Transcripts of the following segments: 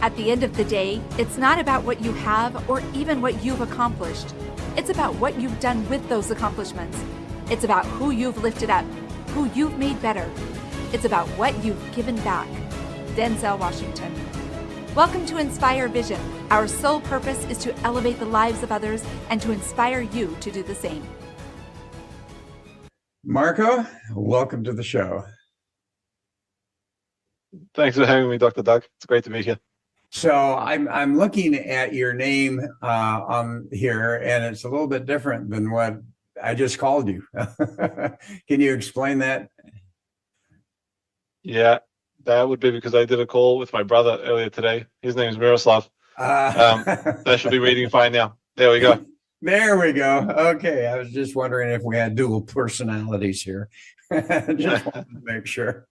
At the end of the day, it's not about what you have or even what you've accomplished. It's about what you've done with those accomplishments. It's about who you've lifted up, who you've made better. It's about what you've given back. Denzel Washington. Welcome to Inspire Vision. Our sole purpose is to elevate the lives of others and to inspire you to do the same. Marko, welcome to the show. Thanks for having me, Dr. Doug. It's great to be here. So I'm looking at your name on here, and it's a little bit different than what I just called you. Can you explain that? Yeah, that would be because I did a call with my brother earlier today. His name is Miroslav. That should be reading fine now. There we go. There we go. Okay, I was just wondering if we had dual personalities here. Just wanted to make sure.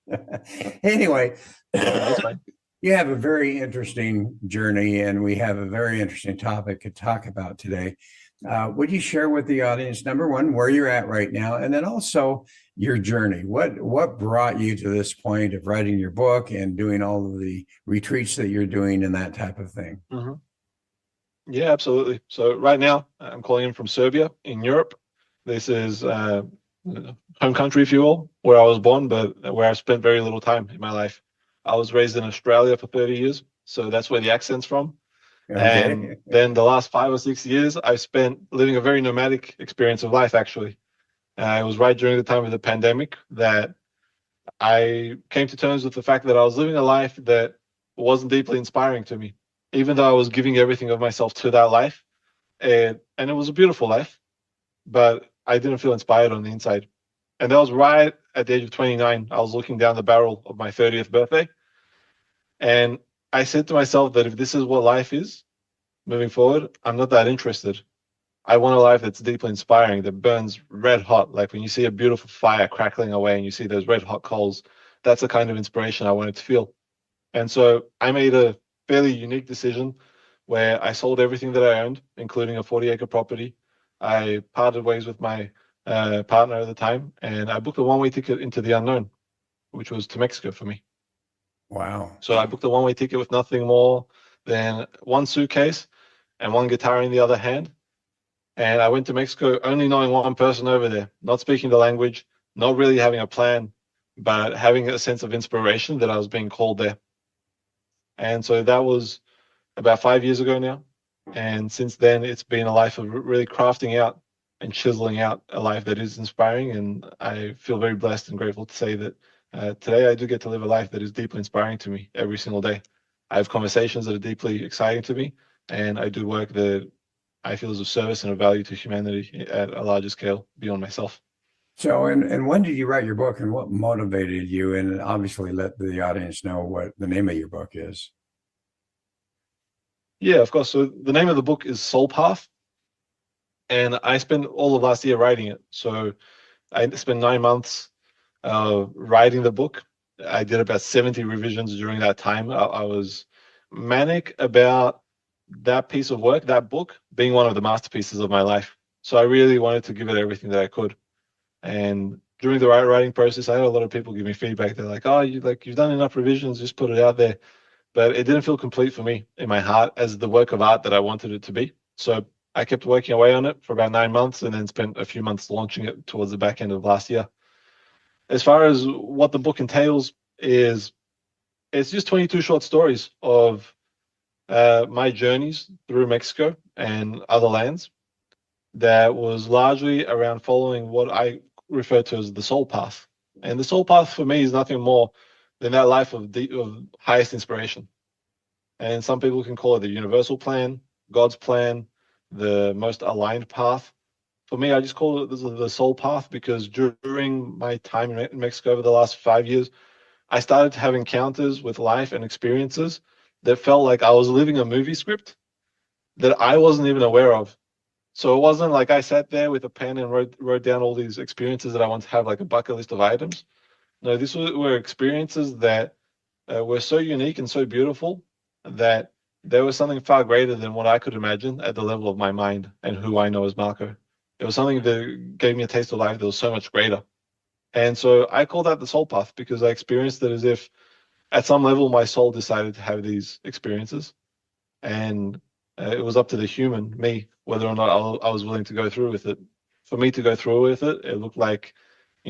Anyway, That's fine. you have a very interesting journey, and we have a very interesting topic to talk about today. Would you share with the audience, number one, where you're at right now, and then also your journey? What brought you to this point of writing your book and doing all of the retreats that you're doing and that type of thing? Mm-hmm. Yeah, absolutely. So right now, I'm calling in from Serbia in Europe. This is home country, if you will, where I was born, but where I've spent very little time in my life. I was raised in Australia for 30 years, so that's where the accent's from. Okay. And then the last 5 or 6 years, I've spent living a very nomadic experience of life, actually. It was right during the time of the pandemic that I came to terms with the fact that I was living a life that wasn't deeply inspiring to me, even though I was giving everything of myself to that life. And it was a beautiful life, but I didn't feel inspired on the inside. And that was right at the age of 29. I was looking down the barrel of my 30th birthday. And I said to myself that if this is what life is moving forward, I'm not that interested. I want a life that's deeply inspiring, that burns red hot. Like when you see a beautiful fire crackling away and you see those red hot coals, that's the kind of inspiration I wanted to feel. And so I made a fairly unique decision where I sold everything that I owned, including a 40-acre property. I parted ways with my partner at the time, and I booked a one-way ticket into the unknown, which was to Mexico for me. Wow. So I booked a one-way ticket with nothing more than one suitcase and one guitar in the other hand. And I went to Mexico only knowing one person over there, not speaking the language, not really having a plan, but having a sense of inspiration that I was being called there. And so that was about 5 years ago now. And since then, it's been a life of really crafting out and chiseling out a life that is inspiring. And I feel very blessed and grateful to say that today I do get to live a life that is deeply inspiring to me every single day. I have conversations that are deeply exciting to me, and I do work that I feel is of service and of value to humanity at a larger scale beyond myself. So, and when did you write your book, and what motivated you? And obviously let the audience know what the name of your book is. Yeah, of course. So the name of the book is Soul Path, and I spent all of last year writing it. So I spent 9 months writing the book. I did about 70 revisions during that time. I was manic about that piece of work, that book being one of the masterpieces of my life. So I really wanted to give it everything that I could. And during the writing process, I had a lot of people give me feedback. They're like, "Oh, you've done enough revisions, just put it out there." But it didn't feel complete for me in my heart as the work of art that I wanted it to be. So I kept working away on it for about 9 months and then spent a few months launching it towards the back end of last year. As far as what the book entails is, it's just 22 short stories of my journeys through Mexico and other lands that was largely around following what I refer to as the soul path. And the soul path for me is nothing more than that life of highest inspiration. And some people can call it the universal plan, God's plan, the most aligned path. For me, I just call it the soul path because during my time in Mexico over the last 5 years, I started to have encounters with life and experiences that felt like I was living a movie script that I wasn't even aware of. So it wasn't like I sat there with a pen and wrote down all these experiences that I want to have, like a bucket list of items. No, these were experiences that were so unique and so beautiful that there was something far greater than what I could imagine at the level of my mind and who I know as Marko. It was something that gave me a taste of life that was so much greater. And so I call that the soul path because I experienced it as if at some level, my soul decided to have these experiences, and it was up to the human, me, whether or not I was willing to go through with it. For me to go through with it, it looked like,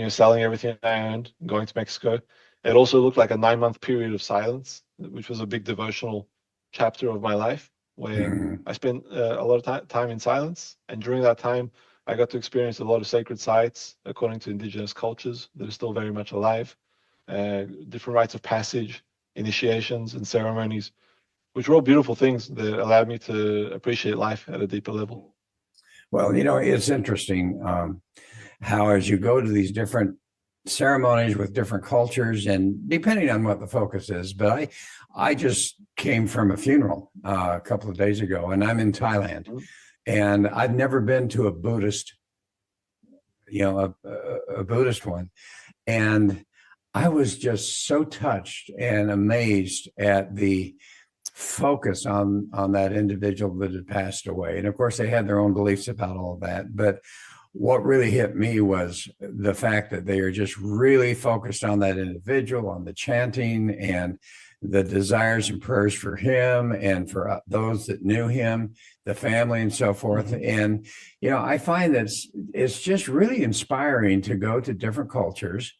selling everything I owned, going to Mexico. It also looked like a 9-month period of silence, which was a big devotional chapter of my life, where Mhm. I spent a lot of time in silence. And during that time, I got to experience a lot of sacred sites according to indigenous cultures that are still very much alive, different rites of passage, initiations, and ceremonies, which were all beautiful things that allowed me to appreciate life at a deeper level. Well, it's interesting how, as you go to these different ceremonies with different cultures, and depending on what the focus is, but I just came from a funeral a couple of days ago, and I'm in Thailand, and I've never been to a Buddhist, a Buddhist one, and I was just so touched and amazed at the focus on that individual that had passed away. And of course, they had their own beliefs about all of that. But what really hit me was the fact that they are just really focused on that individual, on the chanting and the desires and prayers for him and for those that knew him, the family, and so forth. And I find that it's just really inspiring to go to different cultures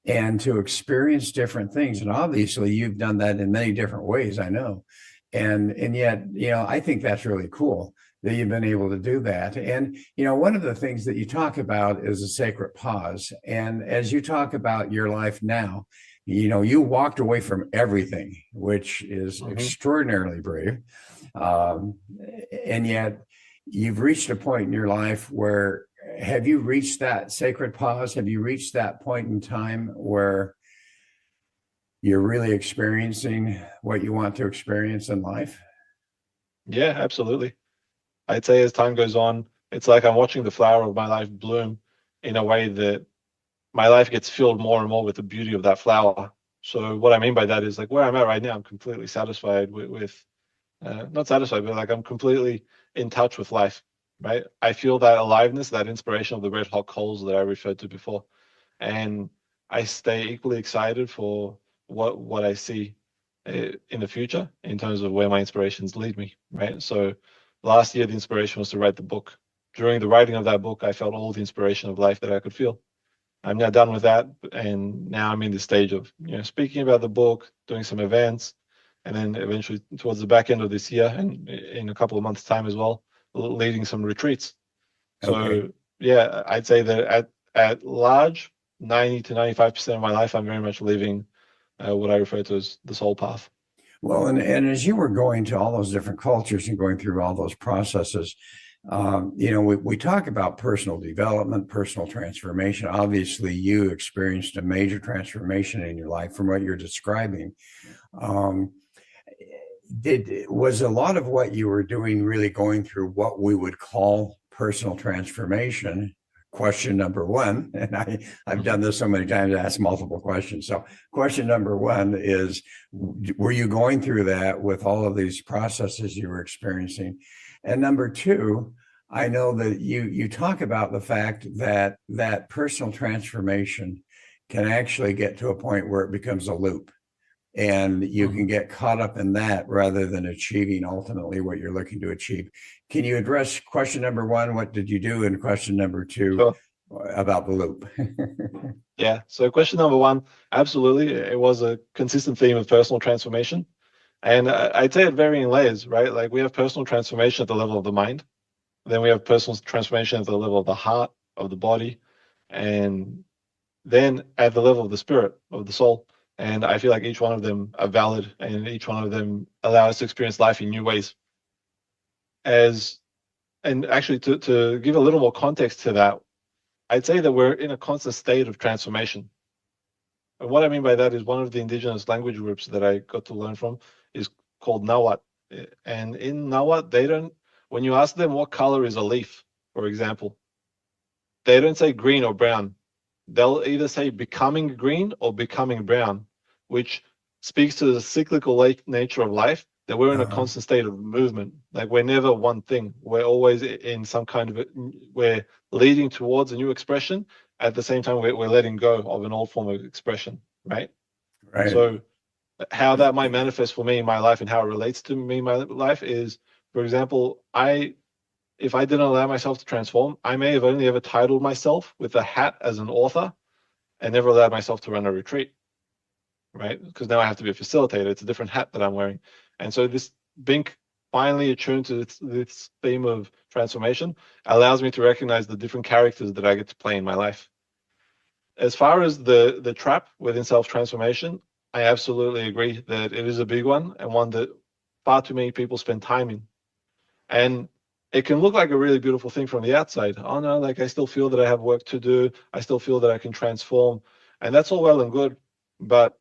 and to experience different things. And obviously you've done that in many different ways, I know. And yet, I think that's really cool that you've been able to do that. And, one of the things that you talk about is a sacred pause. And as you talk about your life now, you walked away from everything, which is extraordinarily brave. And yet you've reached a point in your life where, have you reached that sacred pause? Have you reached that point in time where you're really experiencing what you want to experience in life? Yeah, absolutely. I'd say as time goes on, it's like I'm watching the flower of my life bloom in a way that my life gets filled more and more with the beauty of that flower. So what I mean by that is, like, where I'm at right now, I'm completely satisfied with not satisfied, but like I'm completely in touch with life, right? I feel that aliveness, that inspiration of the red hot coals that I referred to before. And I stay equally excited for what I see in the future in terms of where my inspirations lead me, right? So last year, the inspiration was to write the book. During the writing of that book, I felt all the inspiration of life that I could feel. I'm now done with that, and now I'm in the stage of speaking about the book, doing some events, and then eventually towards the back end of this year, and in a couple of months' time as well, leading some retreats. So Okay. yeah, I'd say that at large, 90 to 95% of my life, I'm very much living what I refer to as the soul path. Well, and as you were going to all those different cultures and going through all those processes, we talk about personal development, personal transformation. Obviously, you experienced a major transformation in your life from what you're describing. Um, was a lot of what you were doing really going through what we would call personal transformation? Question number one, and I've done this so many times, asked multiple questions. So question number one is, were you going through that with all of these processes you were experiencing? And number two, I know that you talk about the fact that that personal transformation can actually get to a point where it becomes a loop. And you can get caught up in that rather than achieving ultimately what you're looking to achieve. Can you address question number one, what did you do? And question number two, Sure. about the loop? Yeah. So question number one, absolutely, it was a consistent theme of personal transformation. And I'd say at varying layers, right? Like we have personal transformation at the level of the mind. Then we have personal transformation at the level of the heart, of the body, and then at the level of the spirit, of the soul. And I feel like each one of them are valid, and each one of them allow us to experience life in new ways. And actually, to give a little more context to that, I'd say that we're in a constant state of transformation. And what I mean by that is one of the indigenous language groups that I got to learn from is called Nawat. And in Nawat, when you ask them what color is a leaf, for example, they don't say green or brown. They'll either say becoming green or becoming brown, which speaks to the cyclical nature of life, that we're in a constant state of movement. Like we're never one thing. We're always in some kind of, we're leading towards a new expression. At the same time, we're letting go of an old form of expression, right? Right. So how that might manifest for me in my life and how it relates to me in my life is, for example, if I didn't allow myself to transform, I may have only ever titled myself with a hat as an author and never allowed myself to run a retreat, right? Because now I have to be a facilitator. It's a different hat that I'm wearing. And so this being finally attuned to this theme of transformation allows me to recognize the different characters that I get to play in my life. As far as the trap within self-transformation, I absolutely agree that it is a big one and one that far too many people spend time in. And it can look like a really beautiful thing from the outside. Oh no, like I still feel that I have work to do. I still feel that I can transform. And that's all well and good. But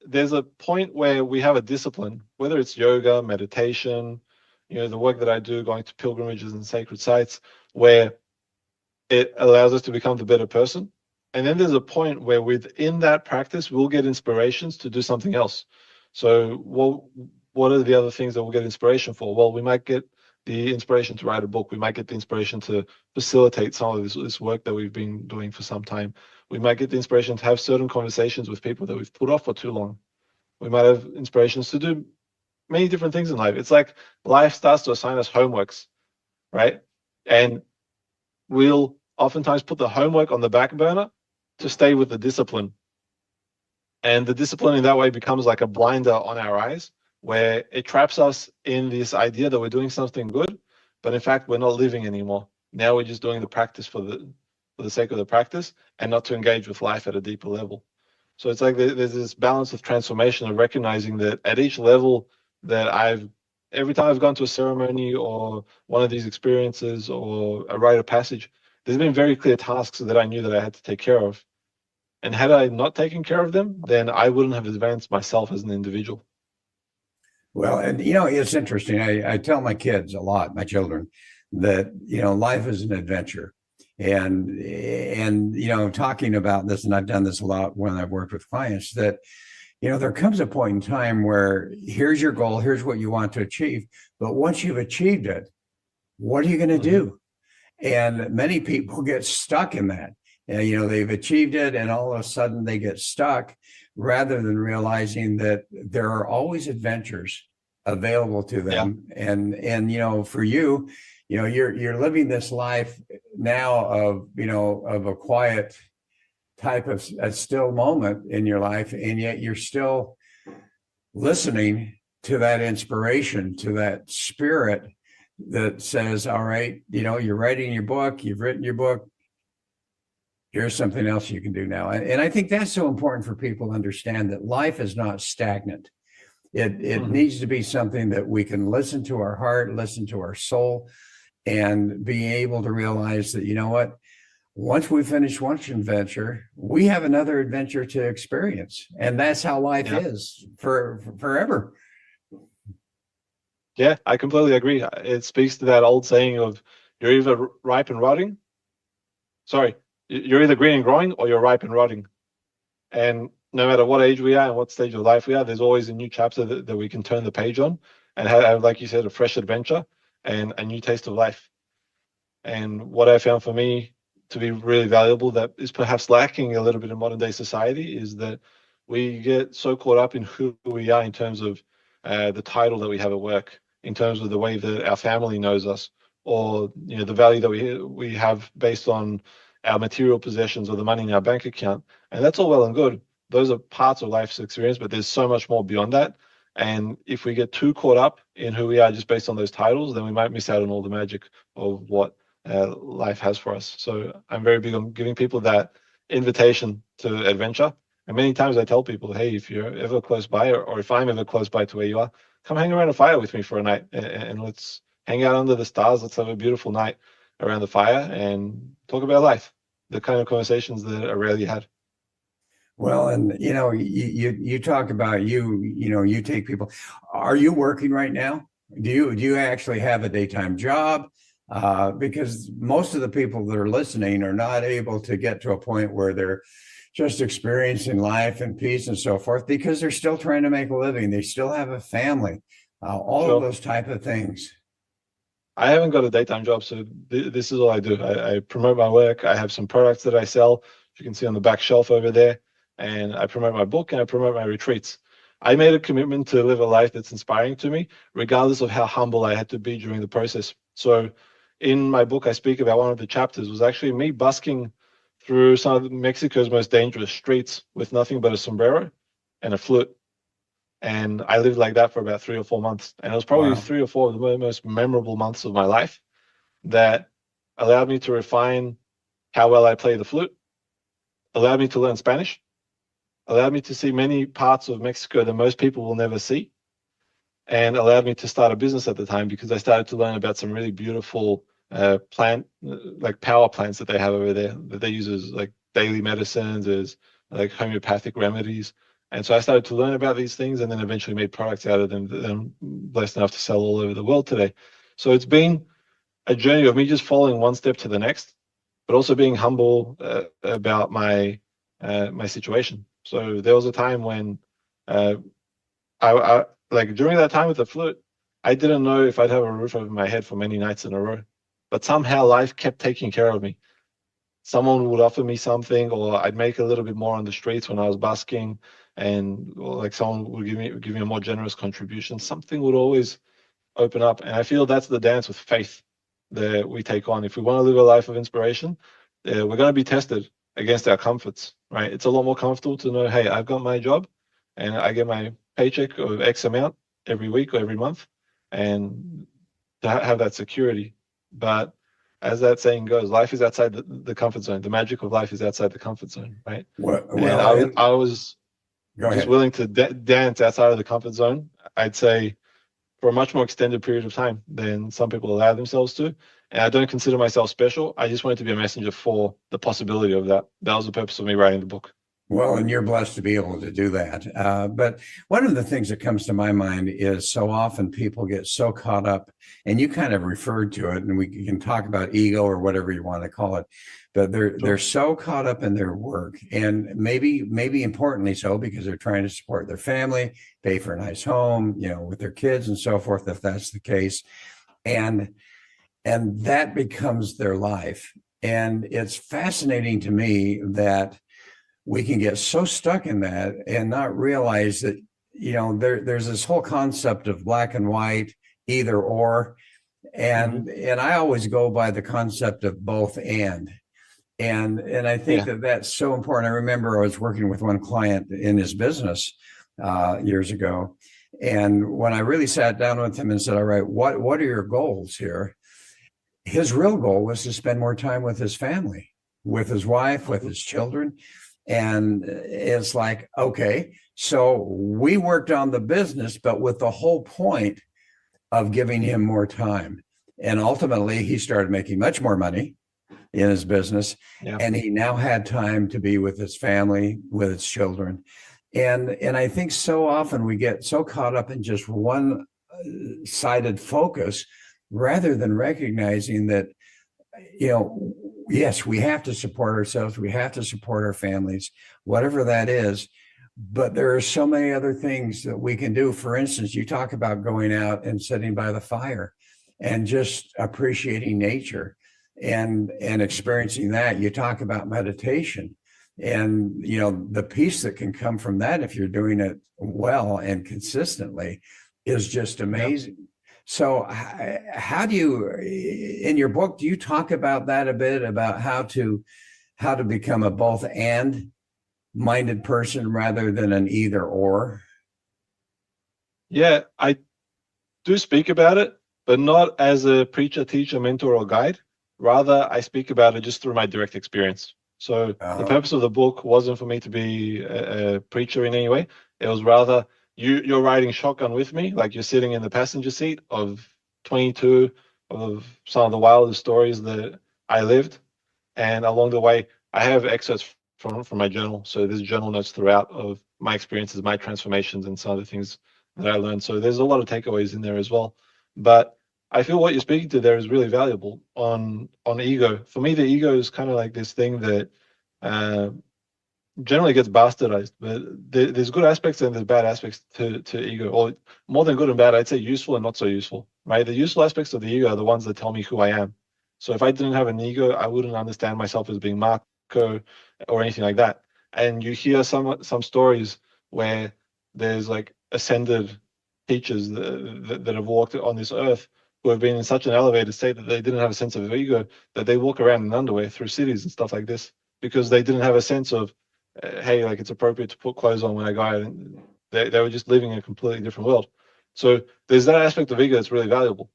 there's a point where we have a discipline, whether it's yoga, meditation, the work that I do, going to pilgrimages and sacred sites, where it allows us to become the better person. And then there's a point where within that practice, we'll get inspirations to do something else. So what are the other things that we'll get inspiration for? Well, we might get the inspiration to write a book. We might get the inspiration to facilitate some of this work that we've been doing for some time. We might get the inspiration to have certain conversations with people that we've put off for too long. We might have inspirations to do many different things in life. It's like life starts to assign us homeworks, right? And we'll oftentimes put the homework on the back burner to stay with the discipline. And the discipline in that way becomes like a blinder on our eyes, where it traps us in this idea that we're doing something good, but in fact, we're not living anymore. Now we're just doing the practice for the sake of the practice and not to engage with life at a deeper level. So it's like there's this balance of transformation of recognizing that at each level that every time I've gone to a ceremony or one of these experiences or a rite of passage, there's been very clear tasks that I knew that I had to take care of. And had I not taken care of them, then I wouldn't have advanced myself as an individual. Well, and it's interesting. I tell my kids a lot, my children, that life is an adventure. And talking about this, and I've done this a lot when I've worked with clients, that there comes a point in time where here's your goal, here's what you want to achieve. But once you've achieved it, what are you going to do? And many people get stuck in that. They've achieved it and all of a sudden they get stuck, rather than realizing that there are always adventures available to them. Yeah. And for you, you're living this life now of a quiet type of a still moment in your life, and yet you're still listening to that inspiration, to that spirit that says, all right, you're writing your book, you've written your book, here's something else you can do now. And I think that's so important for people to understand, that life is not stagnant. It needs to be something that we can listen to our heart, listen to our soul, and being able to realize that, once we finish one adventure, we have another adventure to experience. And that's how life is for forever. Yeah, I completely agree. It speaks to that old saying of you're either ripe and rotting. Sorry, you're either green and growing or you're ripe and rotting. And no matter what age we are and what stage of life we are, there's always a new chapter that we can turn the page on and have, like you said, a fresh adventure and a new taste of life. And what I found for me to be really valuable, that is perhaps lacking a little bit in modern day society, is that we get so caught up in who we are in terms of the title that we have at work, in terms of the way that our family knows us, or the value that we have based on our material possessions or the money in our bank account. And that's all well and good. Those are parts of life's experience, but there's so much more beyond that. And if we get too caught up in who we are just based on those titles, then we might miss out on all the magic of what life has for us. So I'm very big on giving people that invitation to adventure. And many times I tell people, hey, if you're ever close by, or if I'm ever close by to where you are, come hang around a fire with me for a night and let's hang out under the stars. Let's have a beautiful night around the fire and talk about life, the kind of conversations that are rarely had. Well, and you talk about you take people. Are you working right now? Do you actually have a daytime job? Because most of the people that are listening are not able to get to a point where they're just experiencing life and peace and so forth, because they're still trying to make a living. They still have a family, all of those type of things. I haven't got a daytime job, so this is all I do. I promote my work. I have some products that I sell, you can see on the back shelf over there, and I promote my book and I promote my retreats. I made a commitment to live a life that's inspiring to me, regardless of how humble I had to be during the process. So in my book, I speak about one of the chapters was actually me busking through some of Mexico's most dangerous streets with nothing but a sombrero and a flute. And I lived like that for about 3 or 4 months. And it was probably Wow. 3 or 4 of the most memorable months of my life that allowed me to refine how well I play the flute, allowed me to learn Spanish, allowed me to see many parts of Mexico that most people will never see, and allowed me to start a business at the time because I started to learn about some really beautiful like power plants that they have over there that they use as like daily medicines, as like homeopathic remedies. And so I started to learn about these things and then eventually made products out of them that I'm blessed enough to sell all over the world today. So it's been a journey of me just following one step to the next, but also being humble about my situation. So there was a time when uh, I like during that time with the flute, I didn't know if I'd have a roof over my head for many nights in a row. But somehow life kept taking care of me. Someone would offer me something, or I'd make a little bit more on the streets when I was busking, and or like someone would give me a more generous contribution. Something would always open up. And I feel that's the dance with faith that we take on. If we want to live a life of inspiration, we're going to be tested against our comforts, right? It's a lot more comfortable to know, hey, I've got my job and I get my paycheck of X amount every week or every month, and to have that security. But as that saying goes, life is outside the comfort zone. The magic of life is outside the comfort zone, right? And I was Go just ahead. willing to dance outside of the comfort zone, I'd say, for a much more extended period of time than some people allow themselves to. And I don't consider myself special. I just wanted to be a messenger for the possibility of that. That was the purpose of me writing the book. Well, and you're blessed to be able to do that. But one of the things that comes to my mind is so often people get so caught up, and you kind of referred to it, and we can talk about ego or whatever you want to call it, but they're so caught up in their work, and maybe importantly so, because they're trying to support their family, pay for a nice home, with their kids and so forth, if that's the case, and that becomes their life. And it's fascinating to me that we can get so stuck in that and not realize that, there's this whole concept of black and white, either or. And I always go by the concept of both and I think that's so important. I remember I was working with one client in his business years ago. And when I really sat down with him and said, all right, what are your goals here? His real goal was to spend more time with his family, with his wife, with his children. And it's like, okay, so we worked on the business, but with the whole point of giving him more time. And ultimately, he started making much more money in his business. Yeah. And he now had time to be with his family, with his children. And I think so often we get so caught up in just one-sided focus rather than recognizing that, yes, we have to support ourselves. We have to support our families, whatever that is. But there are so many other things that we can do. For instance, you talk about going out and sitting by the fire and just appreciating nature and experiencing that. You talk about meditation and, the peace that can come from that if you're doing it well and consistently is just amazing. Yep. So how do you, in your book, do you talk about that a bit, about how to become a both and minded person rather than an either or? Yeah, I do speak about it, but not as a preacher, teacher, mentor, or guide. Rather, I speak about it just through my direct experience. So the purpose of the book wasn't for me to be a preacher in any way. It was rather you're riding shotgun with me, like you're sitting in the passenger seat of 22 of some of the wildest stories that I lived. And along the way, I have excerpts from my journal. So there's journal notes throughout of my experiences, my transformations, and some of the things that I learned. So there's a lot of takeaways in there as well. But I feel what you're speaking to there is really valuable on ego. For me, the ego is kind of like this thing that generally gets bastardized, but there's good aspects and there's bad aspects to ego, or more than good and bad, I'd say useful and not so useful, right? The useful aspects of the ego are the ones that tell me who I am. So if I didn't have an ego, I wouldn't understand myself as being Marko or anything like that. And you hear some stories where there's like ascended teachers that have walked on this earth who have been in such an elevated state that they didn't have a sense of ego, that they walk around in underwear through cities and stuff like this because they didn't have a sense of, hey, like it's appropriate to put clothes on when I go out. And they were just living in a completely different world. So there's that aspect of ego that's really valuable.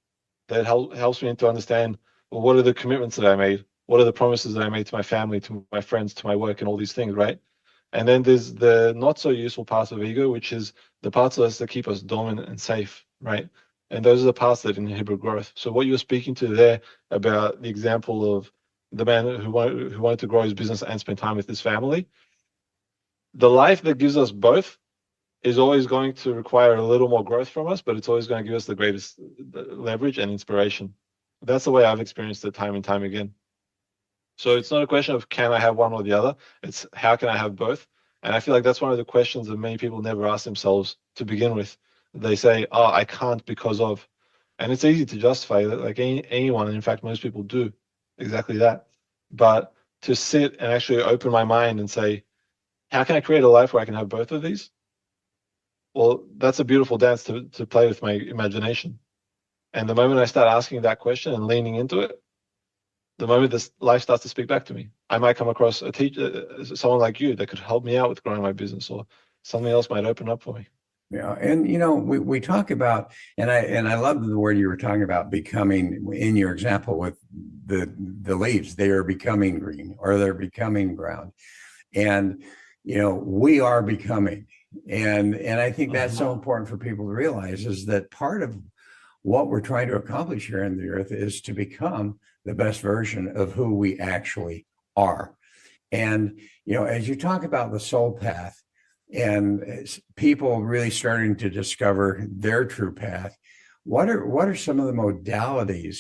That helps me to understand, well, what are the commitments that I made? What are the promises that I made to my family, to my friends, to my work, and all these things, right? And then there's the not so useful parts of ego, which is the parts of us that keep us dominant and safe, right? And those are the parts that inhibit growth. So what you're speaking to there about the example of the man who wanted to grow his business and spend time with his family, the life that gives us both is always going to require a little more growth from us, but it's always going to give us the greatest leverage and inspiration. That's the way I've experienced it time and time again. So it's not a question of can I have one or the other, it's how can I have both? And I feel like that's one of the questions that many people never ask themselves to begin with. They say, oh, I can't because of, and it's easy to justify that, like anyone, and in fact, most people do exactly that. But to sit and actually open my mind and say, how can I create a life where I can have both of these? Well, that's a beautiful dance to play with my imagination. And the moment I start asking that question and leaning into it, the moment this life starts to speak back to me, I might come across a teacher, someone like you that could help me out with growing my business, or something else might open up for me. Yeah, and we talk about, and I love the word you were talking about, becoming. In your example with the leaves, they are becoming green or they're becoming brown, and we are becoming, and I think that's so important for people to realize, is that part of what we're trying to accomplish here on the earth is to become the best version of who we actually are. And as you talk about the soul path and people really starting to discover their true path, what are some of the modalities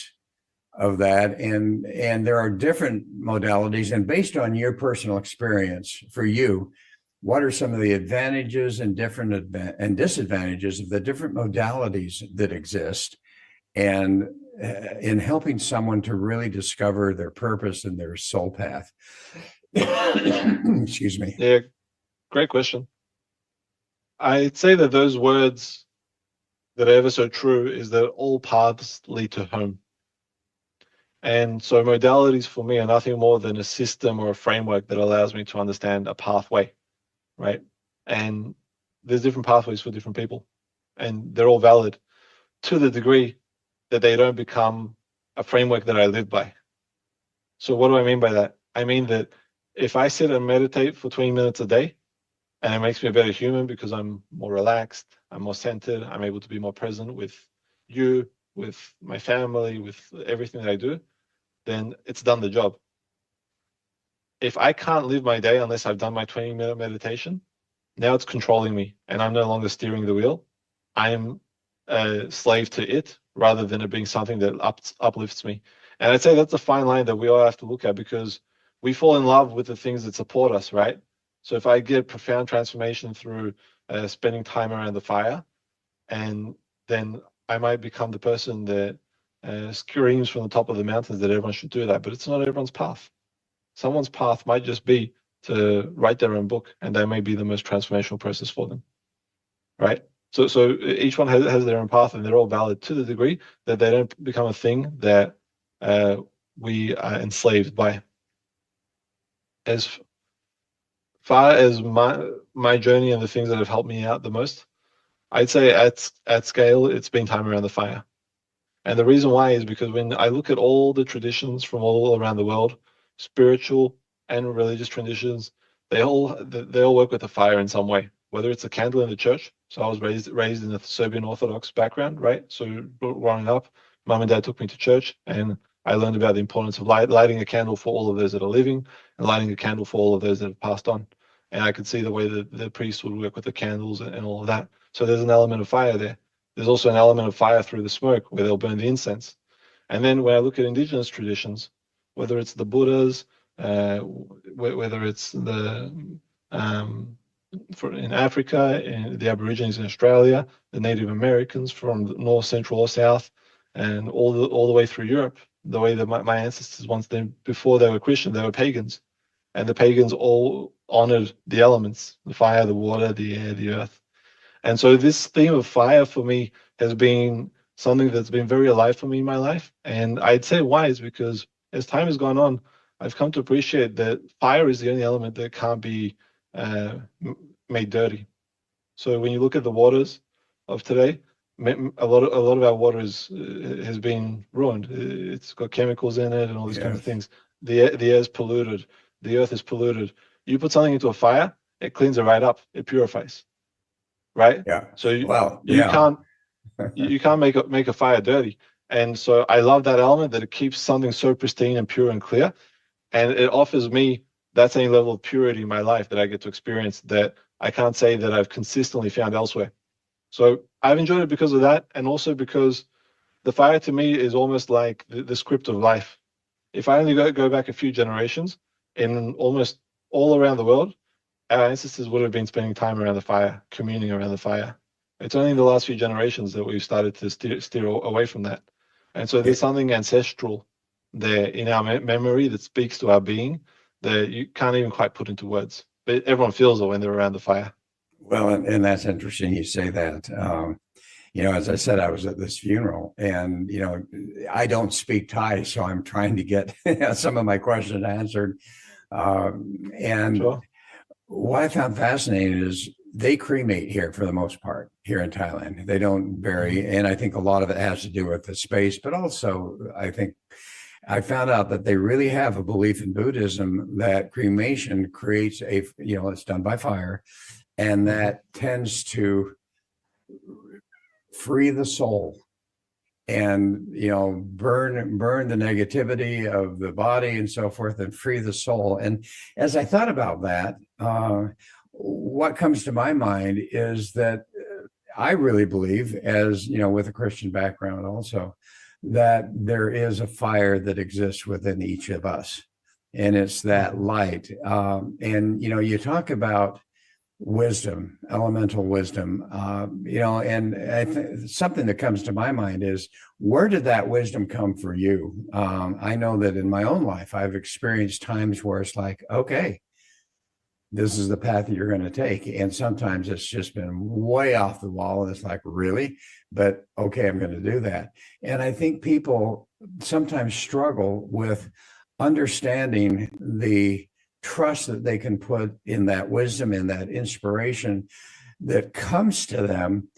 of that? And there are different modalities, and based on your personal experience for you, what are some of the advantages and disadvantages of the different modalities that exist, and in helping someone to really discover their purpose and their soul path? Excuse me. Yeah, great question. I'd say that those words that are ever so true is that all paths lead to home. And so modalities for me are nothing more than a system or a framework that allows me to understand a pathway, right? And there's different pathways for different people, and they're all valid to the degree that they don't become a framework that I live by. So what do I mean by that? I mean that if I sit and meditate for 20 minutes a day, and it makes me a better human because I'm more relaxed, I'm more centered, I'm able to be more present with you, with my family, with everything that I do, then it's done the job. If I can't live my day unless I've done my 20-minute meditation, now it's controlling me and I'm no longer steering the wheel. I'm a slave to it rather than it being something that uplifts me. And I'd say that's a fine line that we all have to look at, because we fall in love with the things that support us, right? So if I get profound transformation through spending time around the fire, and then I might become the person that screams from the top of the mountains that everyone should do that, but it's not everyone's path. Someone's path might just be to write their own book, and that may be the most transformational process for them, right? So each one has their own path, and they're all valid to the degree that they don't become a thing that we are enslaved by. As far as my journey and the things that have helped me out the most, I'd say at scale, it's been time around the fire. And the reason why is because when I look at all the traditions from all around the world, spiritual and religious traditions, they all work with the fire in some way. Whether it's a candle in the church. So I was raised in a Serbian Orthodox background, right? So growing up, mom and dad took me to church, and I learned about the importance of lighting a candle for all of those that are living, and lighting a candle for all of those that have passed on. And I could see the way that the priest would work with the candles and all of that. So there's an element of fire there. There's also an element of fire through the smoke where they'll burn the incense. And then when I look at indigenous traditions, whether it's the Buddhas, whether it's the in Africa, in the Aborigines in Australia, the Native Americans from the north, central, or south, and all the way through Europe, the way that my ancestors before they were Christian, they were pagans. And the pagans all honored the elements, the fire, the water, the air, the earth. And so this theme of fire for me has been something that's been very alive for me in my life. And I'd say why is because as time has gone on, I've come to appreciate that fire is the only element that can't be made dirty. So when you look at the waters of today, a lot of our water has been ruined. It's got chemicals in it and all these kinds of Yes. things. The air is polluted. The earth is polluted. You put something into a fire, it cleans it right up. It purifies, right? Yeah. So Well, you yeah. can't make a fire dirty. And so I love that element that it keeps something so pristine and pure and clear, and it offers me that same level of purity in my life that I get to experience that I can't say that I've consistently found elsewhere. So I've enjoyed it because of that, and also because the fire to me is almost like the script of life. If I only go back a few generations, in almost all around the world, our ancestors would have been spending time around the fire, communing around the fire. It's only in the last few generations that we've started to steer away from that. And so there's something ancestral there in our memory that speaks to our being that you can't even quite put into words. But everyone feels it when they're around the fire. Well, and that's interesting you say that. As I said, I was at this funeral, and I don't speak Thai, so I'm trying to get some of my questions answered. And Sure. what I found fascinating is they cremate here for the most part here in Thailand. They don't bury, and I think a lot of it has to do with the space, but also I think I found out that they really have a belief in Buddhism that cremation creates it's done by fire, and that tends to free the soul and burn the negativity of the body and so forth and free the soul. And as I thought about that, what comes to my mind is that I really believe, as with a Christian background also, that there is a fire that exists within each of us, and it's that light. And you talk about wisdom, elemental wisdom, and something that comes to my mind is, where did that wisdom come for you? I know that in my own life, I've experienced times where it's like, okay, this is the path that you're going to take. And sometimes it's just been way off the wall. And it's like, really? But okay, I'm going to do that. And I think people sometimes struggle with understanding the trust that they can put in that wisdom, in that inspiration that comes to them,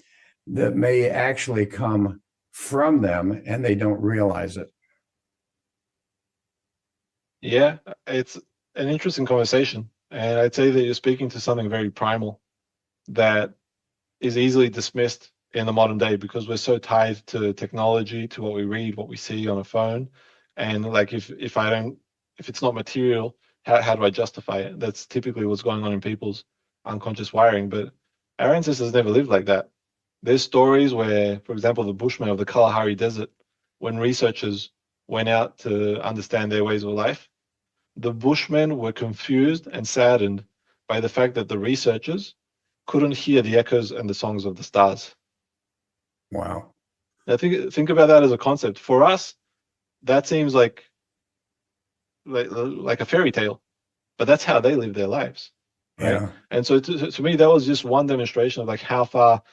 that may actually come from them and they don't realize it. Yeah, it's an interesting conversation. And I'd say that you're speaking to something very primal that is easily dismissed in the modern day because we're so tied to technology, to what we read, what we see on a phone. And like if it's not material, how do I justify it? That's typically what's going on in people's unconscious wiring. But our ancestors never lived like that. There's stories where, for example, the Bushmen of the Kalahari Desert, when researchers went out to understand their ways of life, the Bushmen were confused and saddened by the fact that the researchers couldn't hear the echoes and the songs of the stars. Wow. Now think about that as a concept. For us, that seems like a fairy tale, but that's how they live their lives, right? Yeah. And so to me, that was just one demonstration of like how far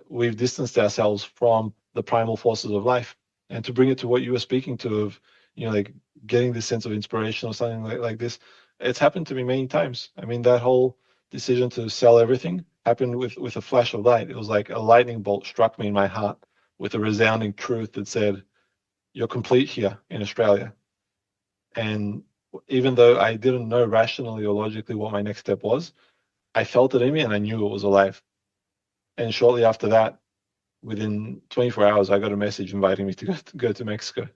we've distanced ourselves from the primal forces of life. And to bring it to what you were speaking to of, like getting this sense of inspiration or something like this, it's happened to me many times. I mean, that whole decision to sell everything happened with a flash of light. It was like a lightning bolt struck me in my heart with a resounding truth that said, you're complete here in Australia. And even though I didn't know rationally or logically what my next step was, I felt it in me and I knew it was alive. And shortly after that, within 24 hours, I got a message inviting me to go to Mexico.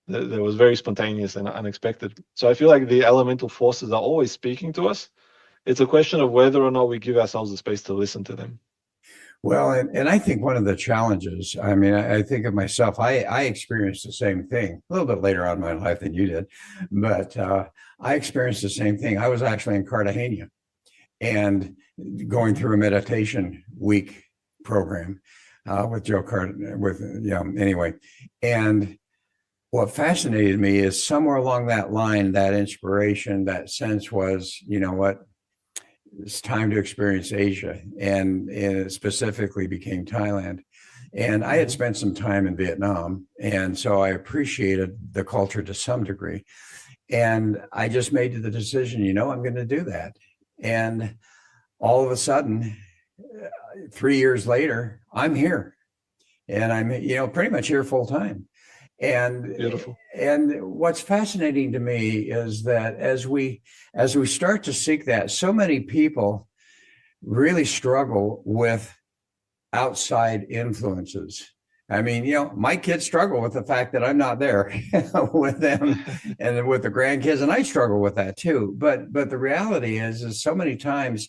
That was very spontaneous and unexpected. So I feel like the elemental forces are always speaking to us. It's a question of whether or not we give ourselves the space to listen to them. Well, and I think one of the challenges, I mean, I think of myself, I experienced the same thing a little bit later on in my life than you did, but I experienced the same thing. I was actually in Cartagena and going through a meditation week program with Joe anyway. And what fascinated me is somewhere along that line, that inspiration, that sense was, you know what, it's time to experience Asia, and it specifically became Thailand. And I had spent some time in Vietnam, and so I appreciated the culture to some degree. And I just made the decision, I'm going to do that. And all of a sudden, 3 years later, I'm here, and I'm, pretty much here full time. And Beautiful. and what's fascinating to me is that as we start to seek that, so many people really struggle with outside influences. I mean, my kids struggle with the fact that I'm not there with them and with the grandkids, and I struggle with that too. But the reality is so many times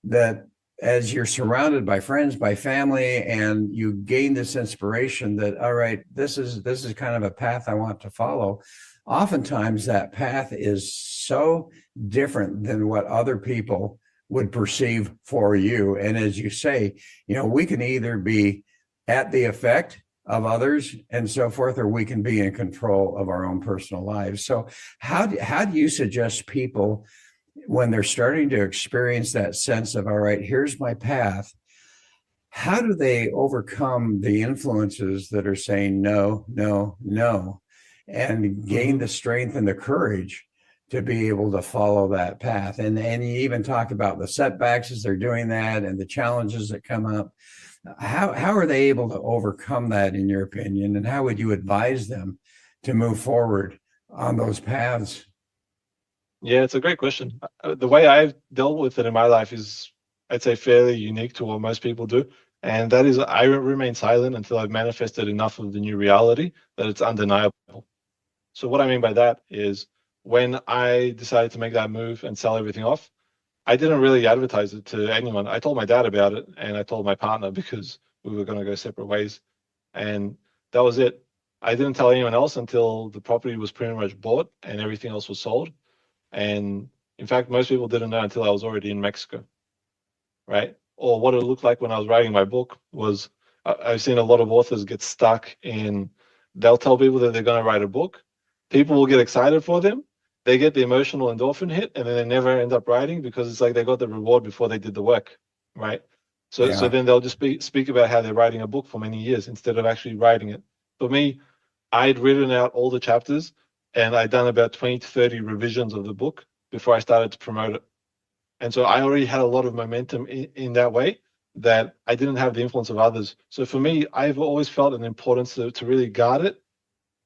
that as you're surrounded by friends, by family, and you gain this inspiration that, all right, this is kind of a path I want to follow. Oftentimes that path is so different than what other people would perceive for you. And as you say, we can either be at the effect of others and so forth, or we can be in control of our own personal lives. So how do you suggest people, when they're starting to experience that sense of, all right, here's my path, how do they overcome the influences that are saying no, no, no, and gain the strength and the courage to be able to follow that path? And you even talk about the setbacks as they're doing that and the challenges that come up. How are they able to overcome that, in your opinion? And how would you advise them to move forward on those paths? Yeah, it's a great question. The way I've dealt with it in my life is, I'd say, fairly unique to what most people do. And that is, I remain silent until I've manifested enough of the new reality that it's undeniable. So what I mean by that is, when I decided to make that move and sell everything off, I didn't really advertise it to anyone. I told my dad about it, and I told my partner, because we were going to go separate ways. And that was it. I didn't tell anyone else until the property was pretty much bought and everything else was sold. And in fact, most people didn't know until I was already in Mexico, right? Or what it looked like when I was writing my book was, I've seen a lot of authors get stuck in, they'll tell people that they're going to write a book. People will get excited for them. They get the emotional endorphin hit, and then they never end up writing, because it's like they got the reward before they did the work, right? So then they'll just speak about how they're writing a book for many years instead of actually writing it. For me, I'd written out all the chapters, and I'd done about 20 to 30 revisions of the book before I started to promote it. And so I already had a lot of momentum in that way, that I didn't have the influence of others. So for me, I've always felt an importance to really guard it,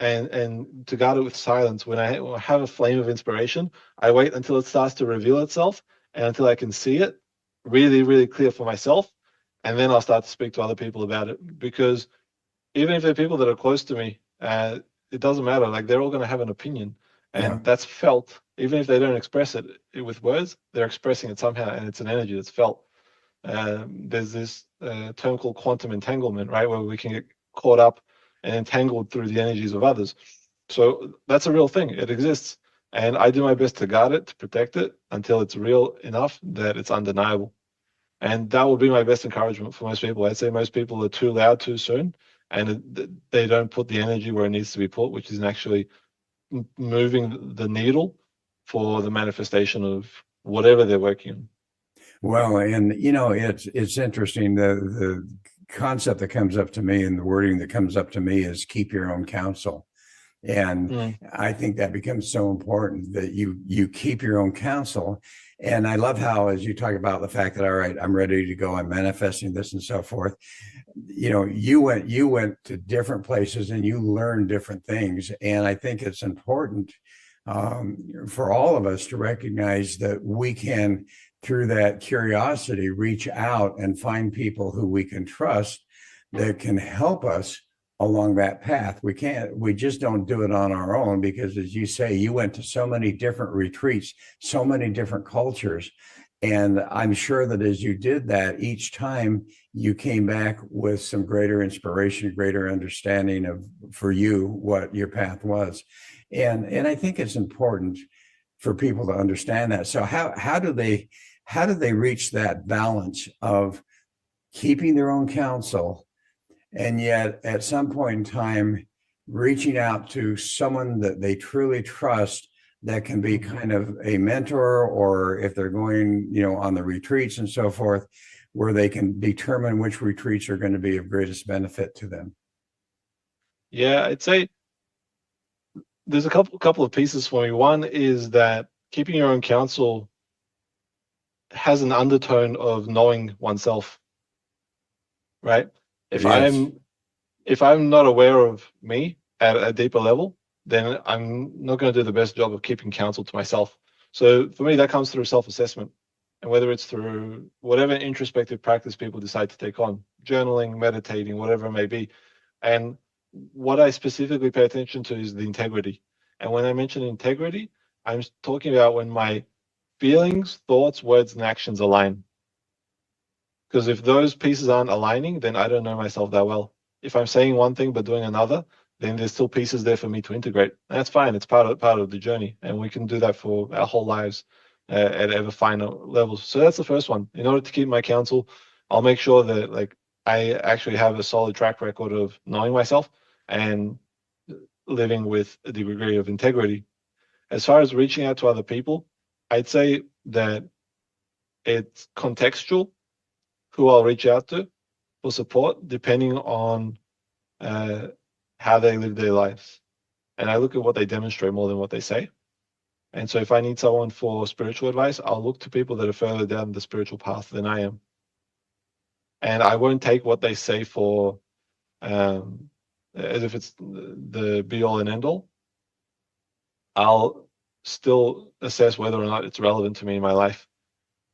and to guard it with silence. When I have a flame of inspiration, I wait until it starts to reveal itself, and until I can see it really, really clear for myself. And then I'll start to speak to other people about it. Because even if they're people that are close to me, it doesn't matter. Like, they're all going to have an opinion, and that's felt. Even if they don't express it with words, they're expressing it somehow, and it's an energy that's felt. There's this term called quantum entanglement, right, where we can get caught up and entangled through the energies of others. So that's a real thing. It exists, and I do my best to guard it, to protect it, until it's real enough that it's undeniable. And that would be my best encouragement for most people. I'd say most people are too loud too soon, and they don't put the energy where it needs to be put, which is actually moving the needle for the manifestation of whatever they're working on. Well, and it's interesting. The concept that comes up to me, and the wording that comes up to me, is keep your own counsel. And I think that becomes so important, that you keep your own counsel. And I love how, as you talk about the fact that, all right, I'm ready to go, I'm manifesting this and so forth. You went to different places and you learned different things. And I think it's important for all of us to recognize that we can, through that curiosity, reach out and find people who we can trust that can help us along that path. We just don't do it on our own, because, as you say, you went to so many different retreats, so many different cultures. And I'm sure that as you did that, each time you came back with some greater inspiration, greater understanding of, for you, what your path was. And I think it's important for people to understand that. So how do they reach that balance of keeping their own counsel, and yet at some point in time reaching out to someone that they truly trust, that can be kind of a mentor, or if they're going, on the retreats and so forth, where they can determine which retreats are going to be of greatest benefit to them? Yeah, I'd say there's a couple of pieces for me. One is that keeping your own counsel has an undertone of knowing oneself, right? If Yes. I'm not aware of me at a deeper level, then I'm not going to do the best job of keeping counsel to myself. So for me, that comes through self-assessment, and whether it's through whatever introspective practice people decide to take on, journaling, meditating, whatever it may be. And what I specifically pay attention to is the integrity. And when I mention integrity, I'm talking about when my feelings, thoughts, words, and actions align. Because if those pieces aren't aligning, then I don't know myself that well. If I'm saying one thing but doing another, then there's still pieces there for me to integrate. And that's fine. It's part of the journey, and we can do that for our whole lives at ever finer levels. So that's the first one. In order to keep my counsel, I'll make sure that I actually have a solid track record of knowing myself and living with a degree of integrity. As far as reaching out to other people, I'd say that it's contextual who I'll reach out to for support, depending on how they live their lives. And I look at what they demonstrate more than what they say. And so if I need someone for spiritual advice, I'll look to people that are further down the spiritual path than I am. And I won't take what they say for as if it's the be all and end all. I'll still assess whether or not it's relevant to me in my life.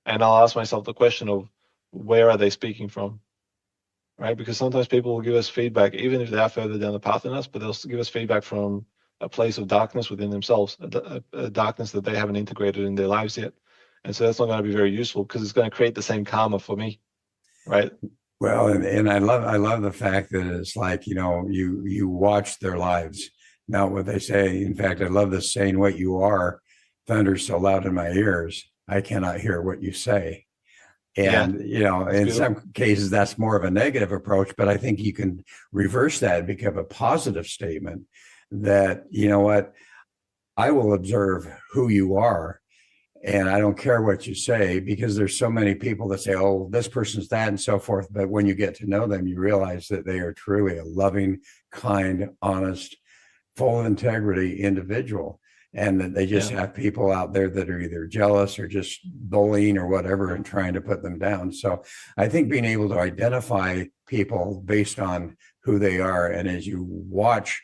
And I'll ask myself the question of, where are they speaking from? Right? Because sometimes people will give us feedback, even if they are further down the path than us, but they'll give us feedback from a place of darkness within themselves, a darkness that they haven't integrated in their lives yet. And so that's not going to be very useful, because it's going to create the same karma for me, right? Well, and I love the fact that it's like, you watch their lives, not what they say. In fact, I love this saying, "What you are thunders so loud in my ears, I cannot hear what you say." And, in beautiful. some cases, that's more of a negative approach, but I think you can reverse that and become a positive statement that, what, I will observe who you are, and I don't care what you say, because there's so many people that say, "Oh, this person's that," and so forth. But when you get to know them, you realize that they are truly a loving, kind, honest, full of integrity individual, and that they just have people out there that are either jealous or just bullying or whatever and trying to put them down. So I think being able to identify people based on who they are, and as you watch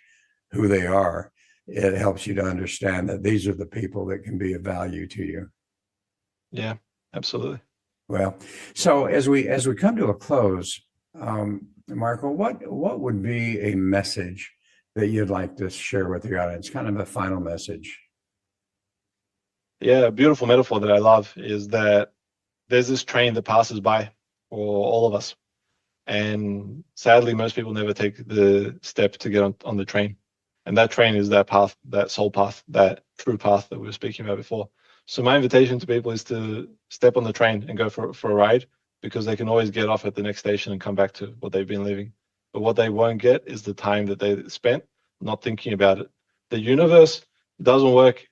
who they are, it helps you to understand that these are the people that can be of value to you. Yeah, absolutely. Well, so as we come to a close, Marko, what would be a message that you'd like to share with the audience, kind of a final message? Yeah, a beautiful metaphor that I love is that there's this train that passes by for all of us. And sadly, most people never take the step to get on the train. And that train is that path, that soul path, that true path that we were speaking about before. So my invitation to people is to step on the train and go for a ride, because they can always get off at the next station and come back to what they've been living. But what they won't get is the time that they spent not thinking about it. The universe doesn't work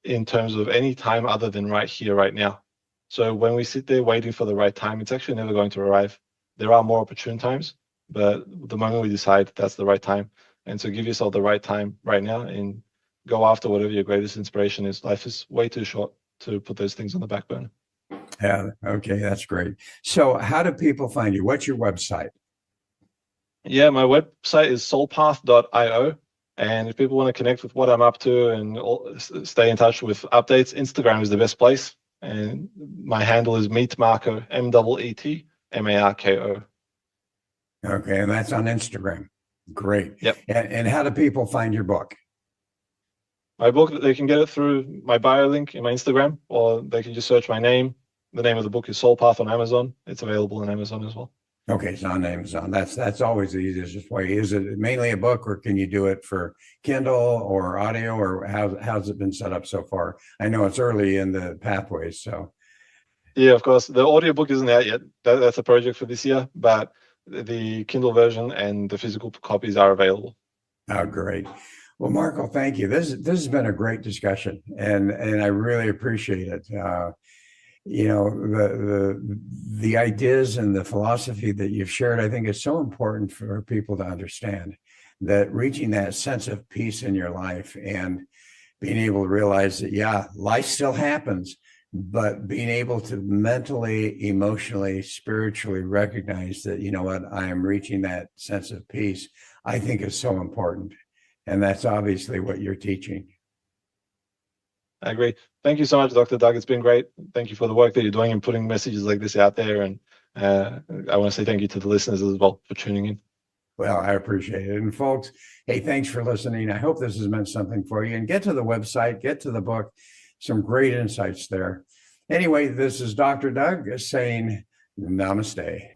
in terms of any time other than right here, right now. So when we sit there waiting for the right time, it's actually never going to arrive. There are more opportune times, but the moment we decide that's the right time. And so give yourself the right time right now and go after whatever your greatest inspiration is. Life is way too short to put those things on the back burner. Yeah. Okay. That's great. So how do people find you? What's your website? Yeah, my website is soulpath.io. And if people want to connect with what I'm up to and stay in touch with updates, Instagram is the best place. And my handle is Meet Marko, MEETMARKO. Okay. And that's on Instagram. Great. Yep. And how do people find your book? My book, they can get it through my bio link in my Instagram, or they can just search my name. The name of the book is Soul Path on Amazon. It's available on Amazon as well. Okay, it's on Amazon. That's always the easiest way. Is it mainly a book, or can you do it for Kindle or audio, or how's it been set up so far? I know it's early in the pathways, so. Yeah, of course. The audiobook isn't out yet. That's a project for this year, but the Kindle version and the physical copies are available. Oh, great. Well, Marko, thank you. This has been a great discussion, and I really appreciate it. The ideas and the philosophy that you've shared, I think, is so important for people to understand that reaching that sense of peace in your life and being able to realize that, yeah, life still happens, but being able to mentally, emotionally, spiritually recognize that, you know what, I am reaching that sense of peace, I think is so important. And that's obviously what you're teaching. I agree. Thank you so much, Dr. Doug. It's been great. Thank you for the work that you're doing and putting messages like this out there. And I want to say thank you to the listeners as well for tuning in. Well, I appreciate it. And folks, hey, thanks for listening. I hope this has meant something for you. And get to the website, get to the book, some great insights there. Anyway, this is Dr. Doug saying namaste.